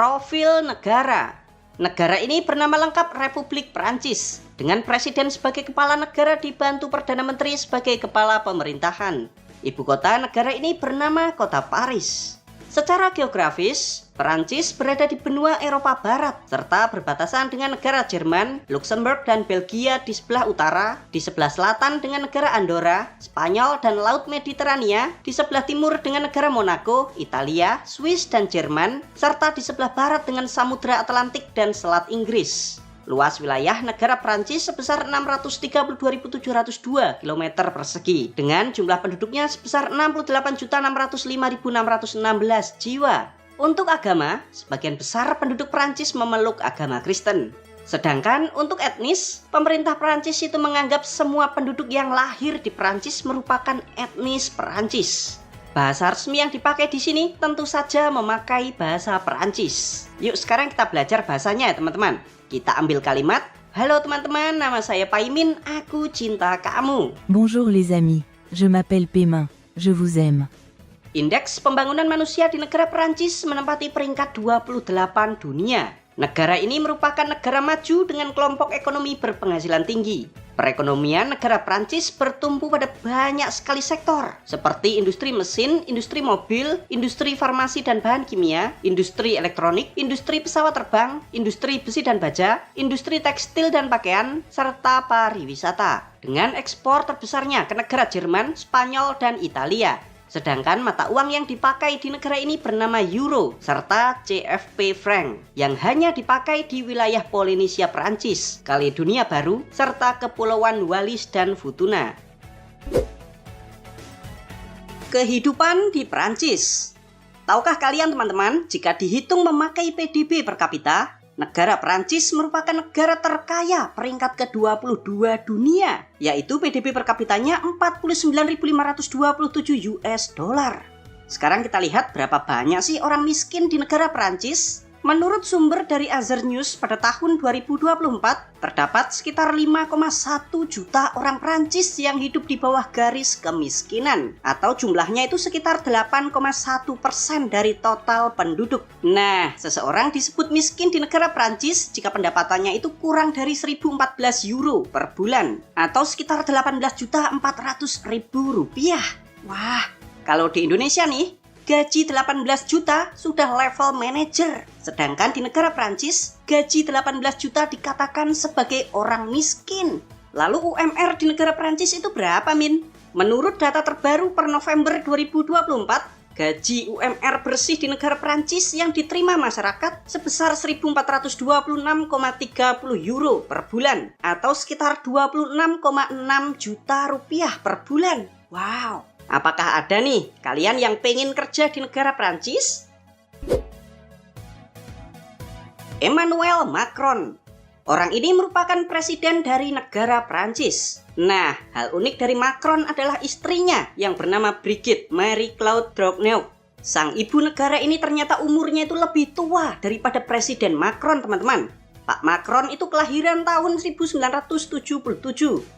Profil negara. Negara ini bernama lengkap Republik Prancis, dengan presiden sebagai kepala negara dibantu Perdana Menteri sebagai kepala pemerintahan. Ibu kota negara ini bernama Kota Paris. Secara geografis, Prancis berada di benua Eropa Barat, serta berbatasan dengan negara Jerman, Luxembourg, dan Belgia di sebelah utara, di sebelah selatan dengan negara Andorra, Spanyol, dan Laut Mediterania, di sebelah timur dengan negara Monaco, Italia, Swiss, dan Jerman, serta di sebelah barat dengan Samudra Atlantik dan Selat Inggris. Luas wilayah negara Prancis sebesar 632.702 km persegi, dengan jumlah penduduknya sebesar 68.605.616 jiwa. Untuk agama, sebagian besar penduduk Prancis memeluk agama Kristen. Sedangkan untuk etnis, pemerintah Prancis itu menganggap semua penduduk yang lahir di Prancis merupakan etnis Prancis. Bahasa resmi yang dipakai di sini tentu saja memakai bahasa Prancis. Yuk sekarang kita belajar bahasanya ya teman-teman. Kita ambil kalimat, halo teman-teman, nama saya Paimin, aku cinta kamu. Bonjour les amis, je m'appelle Paimin, je vous aime. Indeks pembangunan manusia di negara Prancis menempati peringkat 28 dunia. Negara ini merupakan negara maju dengan kelompok ekonomi berpenghasilan tinggi. Perekonomian negara Prancis bertumpu pada banyak sekali sektor, seperti industri mesin, industri mobil, industri farmasi dan bahan kimia, industri elektronik, industri pesawat terbang, industri besi dan baja, industri tekstil dan pakaian, serta pariwisata. Dengan ekspor terbesarnya ke negara Jerman, Spanyol, dan Italia. Sedangkan mata uang yang dipakai di negara ini bernama Euro serta CFP franc yang hanya dipakai di wilayah Polinesia Prancis, Kaledonia Baru, serta Kepulauan Wallis dan Futuna. Kehidupan di Prancis. Tahukah kalian teman-teman, jika dihitung memakai PDB per kapita, negara Prancis merupakan negara terkaya peringkat ke-22 dunia, yaitu PDB per kapitanya 49.527 US dollar. Sekarang kita lihat berapa banyak sih orang miskin di negara Prancis. Menurut sumber dari Azer News pada tahun 2024, terdapat sekitar 5,1 juta orang Prancis yang hidup di bawah garis kemiskinan, atau jumlahnya itu sekitar 8,1% dari total penduduk. Nah, seseorang disebut miskin di negara Prancis jika pendapatannya itu kurang dari 1.014 euro per bulan, atau sekitar 18.400.000 rupiah. Wah, kalau di Indonesia nih, gaji 18 juta sudah level manajer. Sedangkan di negara Prancis, gaji 18 juta dikatakan sebagai orang miskin. Lalu UMR di negara Prancis itu berapa, Min? Menurut data terbaru per November 2024, gaji UMR bersih di negara Prancis yang diterima masyarakat sebesar 1.426,30 euro per bulan, atau sekitar 26,6 juta rupiah per bulan. Wow! Apakah ada nih kalian yang pengen kerja di negara Prancis? Emmanuel Macron. Orang ini merupakan presiden dari negara Prancis. Nah, hal unik dari Macron adalah istrinya yang bernama Brigitte Marie-Claude Drogneau. Sang ibu negara ini ternyata umurnya itu lebih tua daripada Presiden Macron, teman-teman. Pak Macron itu kelahiran tahun 1977,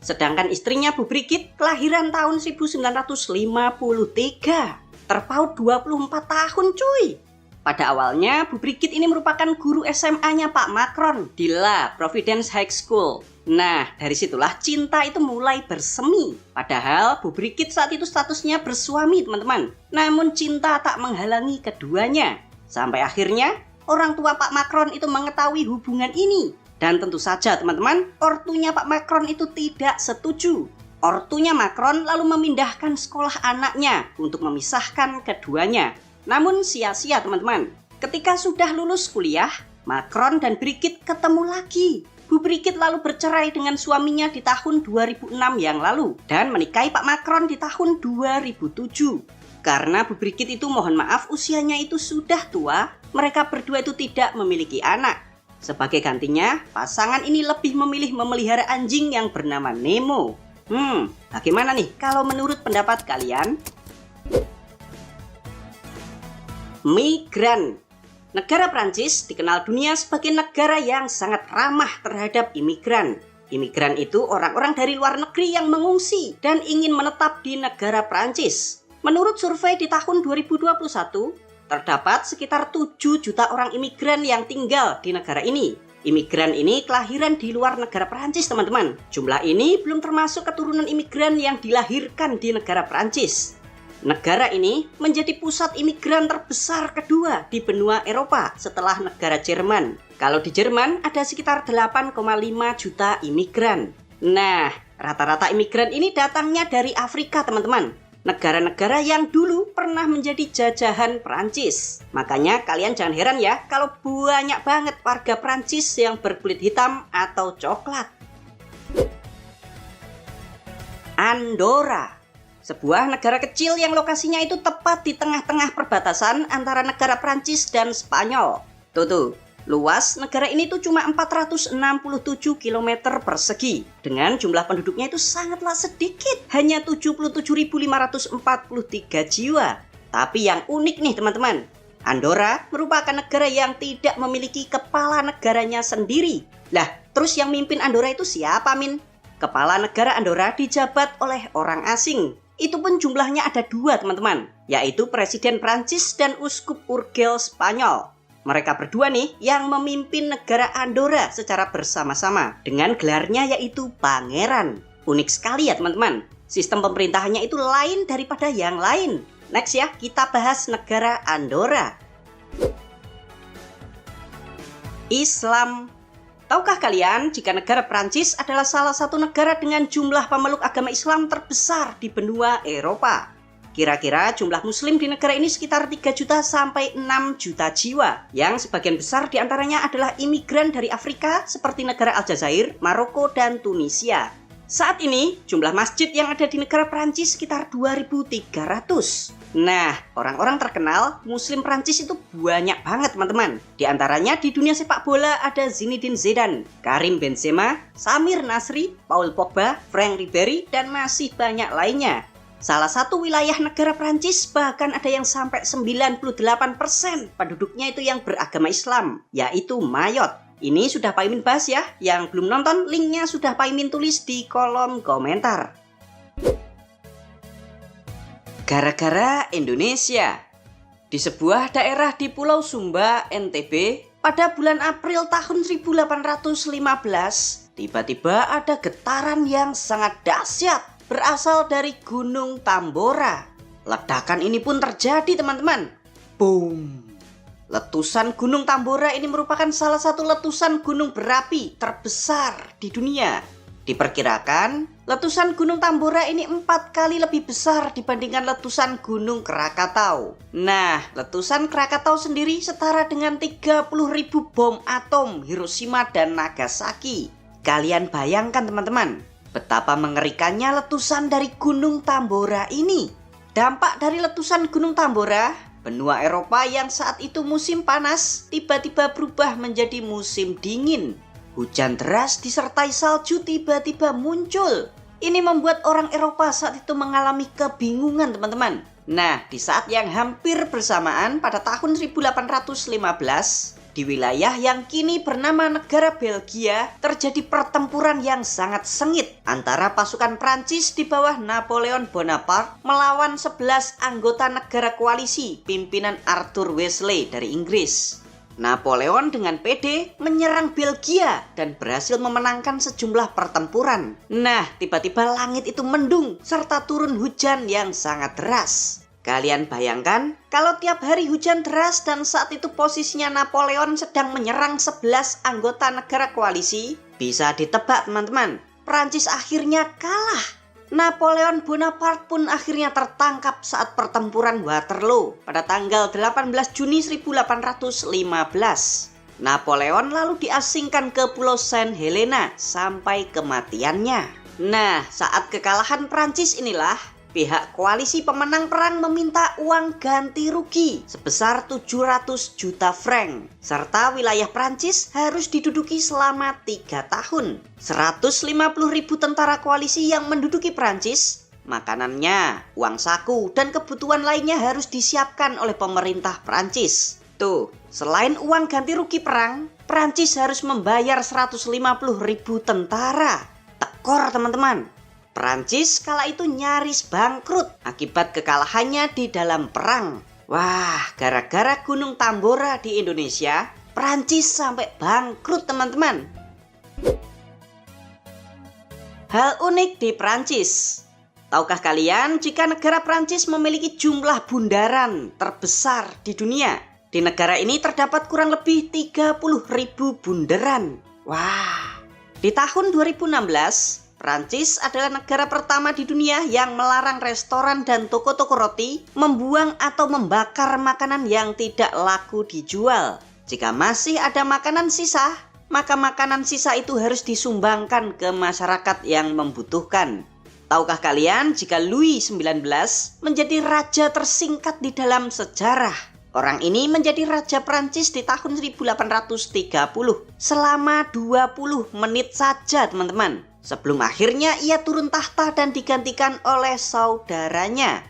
sedangkan istrinya Bu Brigitte kelahiran tahun 1953. Terpaut 24 tahun cuy. Pada awalnya Bu Brigitte ini merupakan guru SMA-nya Pak Macron di La Providence High School. Nah, dari situlah cinta itu mulai bersemi. Padahal Bu Brigitte saat itu statusnya bersuami, teman-teman. Namun cinta tak menghalangi keduanya. Sampai akhirnya orang tua Pak Macron itu mengetahui hubungan ini. Dan tentu saja teman-teman, ortunya Pak Macron itu tidak setuju. Ortunya Macron lalu memindahkan sekolah anaknya untuk memisahkan keduanya. Namun sia-sia teman-teman. Ketika sudah lulus kuliah, Macron dan Brigitte ketemu lagi. Bu Brigitte lalu bercerai dengan suaminya di tahun 2006 yang lalu dan menikahi Pak Macron di tahun 2007. Karena Bu Brigitte itu mohon maaf usianya itu sudah tua, mereka berdua itu tidak memiliki anak. Sebagai gantinya, pasangan ini lebih memilih memelihara anjing yang bernama Nemo. Bagaimana nih kalau menurut pendapat kalian? Migran. Negara Prancis dikenal dunia sebagai negara yang sangat ramah terhadap imigran. Imigran itu orang-orang dari luar negeri yang mengungsi dan ingin menetap di negara Prancis. Menurut survei di tahun 2021, terdapat sekitar 7 juta orang imigran yang tinggal di negara ini. Imigran ini kelahiran di luar negara Perancis, teman-teman. Jumlah ini belum termasuk keturunan imigran yang dilahirkan di negara Perancis. Negara ini menjadi pusat imigran terbesar kedua di benua Eropa setelah negara Jerman. Kalau di Jerman ada sekitar 8,5 juta imigran. Nah, rata-rata imigran ini datangnya dari Afrika, teman-teman. Negara-negara yang dulu pernah menjadi jajahan Prancis. Makanya kalian jangan heran ya kalau banyak banget warga Prancis yang berkulit hitam atau coklat. Andorra, sebuah negara kecil yang lokasinya itu tepat di tengah-tengah perbatasan antara negara Prancis dan Spanyol. Tuh, luas negara ini tuh cuma 467 km persegi. Dengan jumlah penduduknya itu sangatlah sedikit, hanya 77.543 jiwa. Tapi yang unik nih teman-teman, Andorra merupakan negara yang tidak memiliki kepala negaranya sendiri. Lah, terus yang mimpin Andorra itu siapa, Min? Kepala negara Andorra dijabat oleh orang asing. Itu pun jumlahnya ada 2, teman-teman, yaitu Presiden Prancis dan Uskup Urgel Spanyol. Mereka berdua nih yang memimpin negara Andorra secara bersama-sama dengan gelarnya yaitu Pangeran. Unik sekali ya teman-teman. Sistem pemerintahannya itu lain daripada yang lain. Next ya, kita bahas negara Andorra. Islam. Tahukah kalian jika negara Prancis adalah salah satu negara dengan jumlah pemeluk agama Islam terbesar di benua Eropa? Kira-kira jumlah muslim di negara ini sekitar 3 juta sampai 6 juta jiwa, yang sebagian besar diantaranya adalah imigran dari Afrika seperti negara Aljazair, Maroko, dan Tunisia. Saat ini, jumlah masjid yang ada di negara Prancis sekitar 2.300. Nah, orang-orang terkenal muslim Prancis itu banyak banget teman-teman. Di antaranya di dunia sepak bola ada Zinedine Zidane, Karim Benzema, Samir Nasri, Paul Pogba, Franck Ribéry, dan masih banyak lainnya. Salah satu wilayah negara Prancis bahkan ada yang sampai 98% penduduknya itu yang beragama Islam, yaitu Mayotte. Ini sudah Pak Imin bahas ya, yang belum nonton linknya sudah Pak Imin tulis di kolom komentar. Gara-gara Indonesia. Di sebuah daerah di Pulau Sumba, NTB, pada bulan April tahun 1815, tiba-tiba ada getaran yang sangat dahsyat berasal dari Gunung Tambora. Ledakan ini pun terjadi teman-teman. Boom! Letusan Gunung Tambora ini merupakan salah satu letusan gunung berapi terbesar di dunia. Diperkirakan, letusan Gunung Tambora ini 4 kali lebih besar dibandingkan letusan Gunung Krakatau. Nah, letusan Krakatau sendiri setara dengan 30.000 bom atom Hiroshima dan Nagasaki. Kalian bayangkan teman-teman, betapa mengerikannya letusan dari Gunung Tambora ini. Dampak dari letusan Gunung Tambora, benua Eropa yang saat itu musim panas tiba-tiba berubah menjadi musim dingin. Hujan deras disertai salju tiba-tiba muncul. Ini membuat orang Eropa saat itu mengalami kebingungan teman-teman. Nah, di saat yang hampir bersamaan pada tahun 1815, di wilayah yang kini bernama negara Belgia, terjadi pertempuran yang sangat sengit antara pasukan Prancis di bawah Napoleon Bonaparte melawan 11 anggota negara koalisi pimpinan Arthur Wellesley dari Inggris. Napoleon dengan pede menyerang Belgia dan berhasil memenangkan sejumlah pertempuran. Nah, tiba-tiba langit itu mendung serta turun hujan yang sangat deras. Kalian bayangkan kalau tiap hari hujan deras dan saat itu posisinya Napoleon sedang menyerang 11 anggota negara koalisi, bisa ditebak teman-teman, Prancis akhirnya kalah. Napoleon Bonaparte pun akhirnya tertangkap saat pertempuran Waterloo pada tanggal 18 Juni 1815. Napoleon lalu diasingkan ke Pulau Saint Helena sampai kematiannya. Nah, saat kekalahan Prancis inilah pihak koalisi pemenang perang meminta uang ganti rugi sebesar 700 juta franc, serta wilayah Prancis harus diduduki selama 3 tahun. 150.000 tentara koalisi yang menduduki Prancis, makanannya, uang saku, dan kebutuhan lainnya harus disiapkan oleh pemerintah Prancis. Tuh, selain uang ganti rugi perang, Prancis harus membayar 150.000 tentara. Tekor teman-teman. Prancis kala itu nyaris bangkrut akibat kekalahannya di dalam perang. Wah, gara-gara Gunung Tambora di Indonesia, Prancis sampai bangkrut teman-teman. Hal unik di Prancis. Tahukah kalian jika negara Prancis memiliki jumlah bundaran terbesar di dunia? Di negara ini terdapat kurang lebih 30.000 bundaran. Wah. Di tahun 2016, Prancis adalah negara pertama di dunia yang melarang restoran dan toko-toko roti membuang atau membakar makanan yang tidak laku dijual. Jika masih ada makanan sisa, maka makanan sisa itu harus disumbangkan ke masyarakat yang membutuhkan. Tahukah kalian jika Louis XIX menjadi raja tersingkat di dalam sejarah? Orang ini menjadi raja Prancis di tahun 1830 selama 20 menit saja teman-teman. Sebelum akhirnya ia turun tahta dan digantikan oleh saudaranya.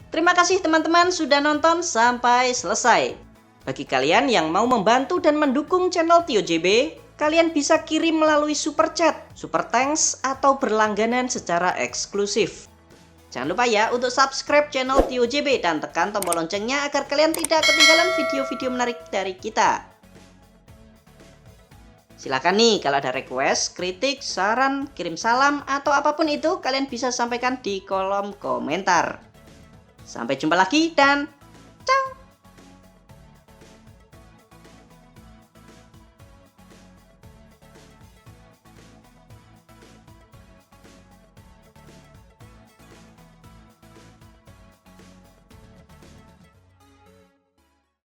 Terima kasih teman-teman sudah nonton sampai selesai. Bagi kalian yang mau membantu dan mendukung channel Tio JB, kalian bisa kirim melalui super chat, super thanks, atau berlangganan secara eksklusif. Jangan lupa ya untuk subscribe channel Tio JB dan tekan tombol loncengnya agar kalian tidak ketinggalan video-video menarik dari kita. Silakan nih kalau ada request, kritik, saran, kirim salam, atau apapun itu kalian bisa sampaikan di kolom komentar. Sampai jumpa lagi dan